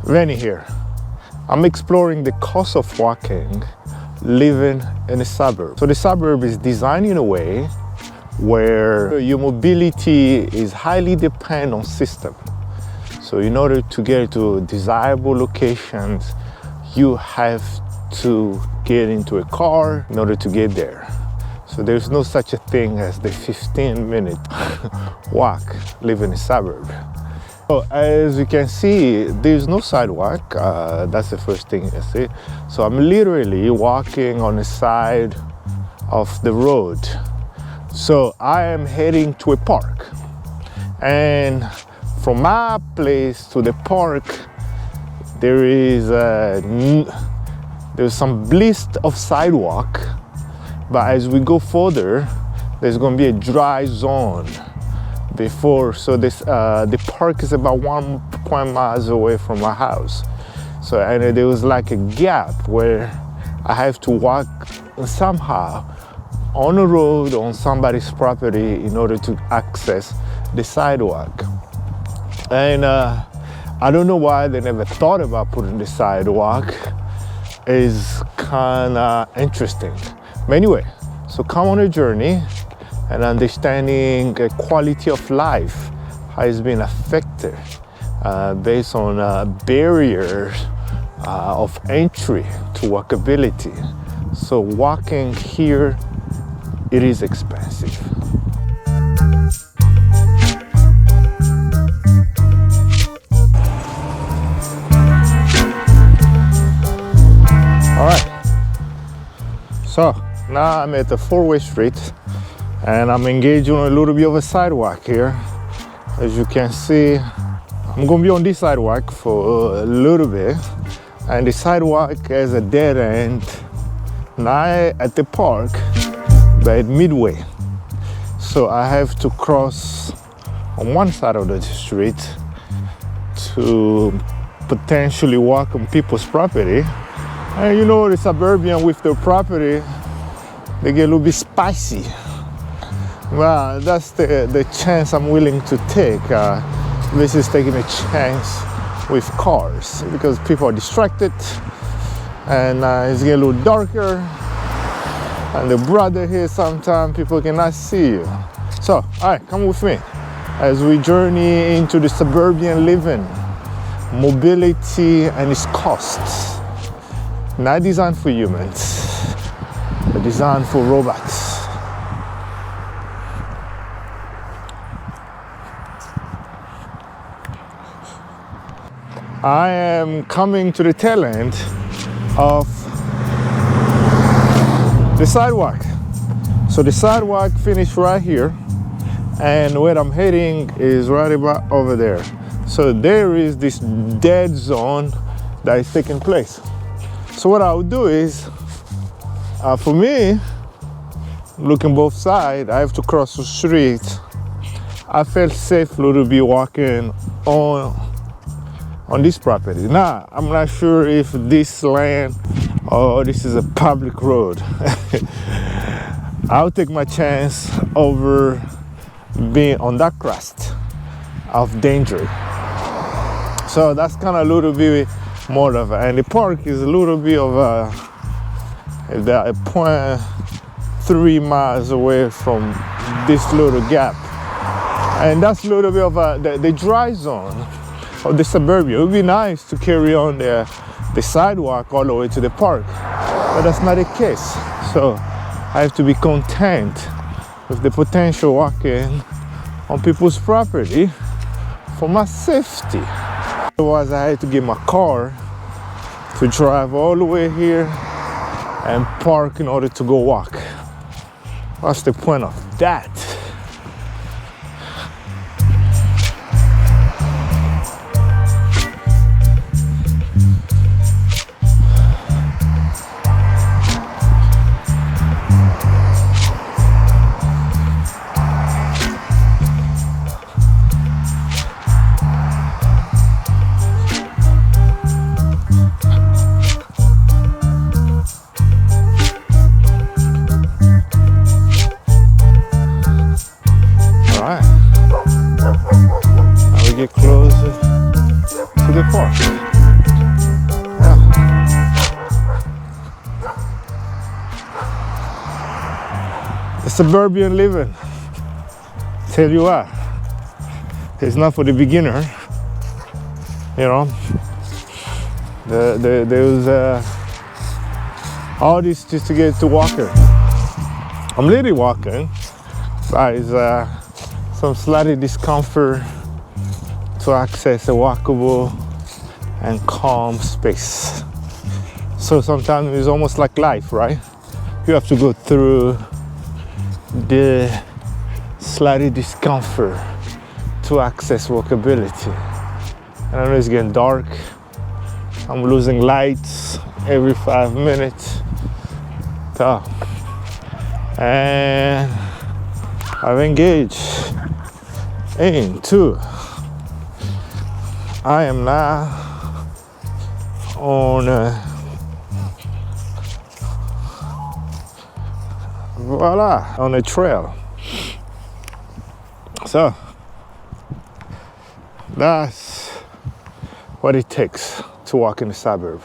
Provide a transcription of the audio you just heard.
Rennie here. I'm exploring the cost of walking, living in a suburb. So the suburb is designed in a way where your mobility is highly dependent on system. So in order to get to desirable locations, you have to get into a car in order to get there. So there's no such a thing as the 15-minute walk living in a suburb. So as you can see, there's no sidewalk. That's the first thing you see. So I'm literally walking on the side of the road. So I am heading to a park. And from my place to the park, there's some list of sidewalk. But as we go further, there's going to be a dry zone before. So the park is about 1 miles away from my house. So and there was like a gap where I have to walk somehow on a road on somebody's property in order to access the sidewalk. And I don't know why they never thought about putting the sidewalk. It's kind of interesting. But anyway, so come on a journey and understanding the quality of life, how it's been affected based on barriers of entry to walkability. So walking here, it is expensive. All right, so now I'm at the four-way street and I'm engaged on a little bit of a sidewalk here. As you can see, I'm gonna be on this sidewalk for a little bit, and the sidewalk has a dead end, not at the park, but at midway. So I have to cross on one side of the street to potentially walk on people's property. And you know, the suburban with their property, they get a little bit spicy. Well, that's the chance I'm willing to take. This is taking a chance with cars because people are distracted and it's getting a little darker. And the brother here, sometimes people cannot see you. So, all right, come with me as we journey into the suburban living, mobility and its costs. Not designed for humans, but designed for robots. I am coming to the tail end of the sidewalk. So the sidewalk finished right here, and where I'm heading is right about over there. So there is this dead zone that is taking place. So what I would do is, for me, looking both sides, I have to cross the street. I felt safe a little bit walking on this property. Now, I'm not sure if this land or this is a public road. I'll take my chance over being on that crest of danger. So that's kind of a little bit more of, and the park is a little bit of a 0.3 miles away from this little gap. And that's a little bit of the dry zone of the suburbia. It would be nice to carry on the sidewalk all the way to the park, but that's not the case. So I have to be content with the potential walking on people's property for my safety. Otherwise, I had to get my car to drive all the way here and park in order to go walk. What's the point of that? The suburban living. Tell you what, it's not for the beginner. You know, there's all this just to get to walking. I'm literally walking, but it's some slight discomfort to access a walkable and calm space. So sometimes it's almost like life, right? You have to go through the slight discomfort to access walkability. And I know it's getting dark. I'm losing lights every 5 minutes. So, and I've engaged into, I am now on voila, on a trail. So that's what it takes to walk in the suburb.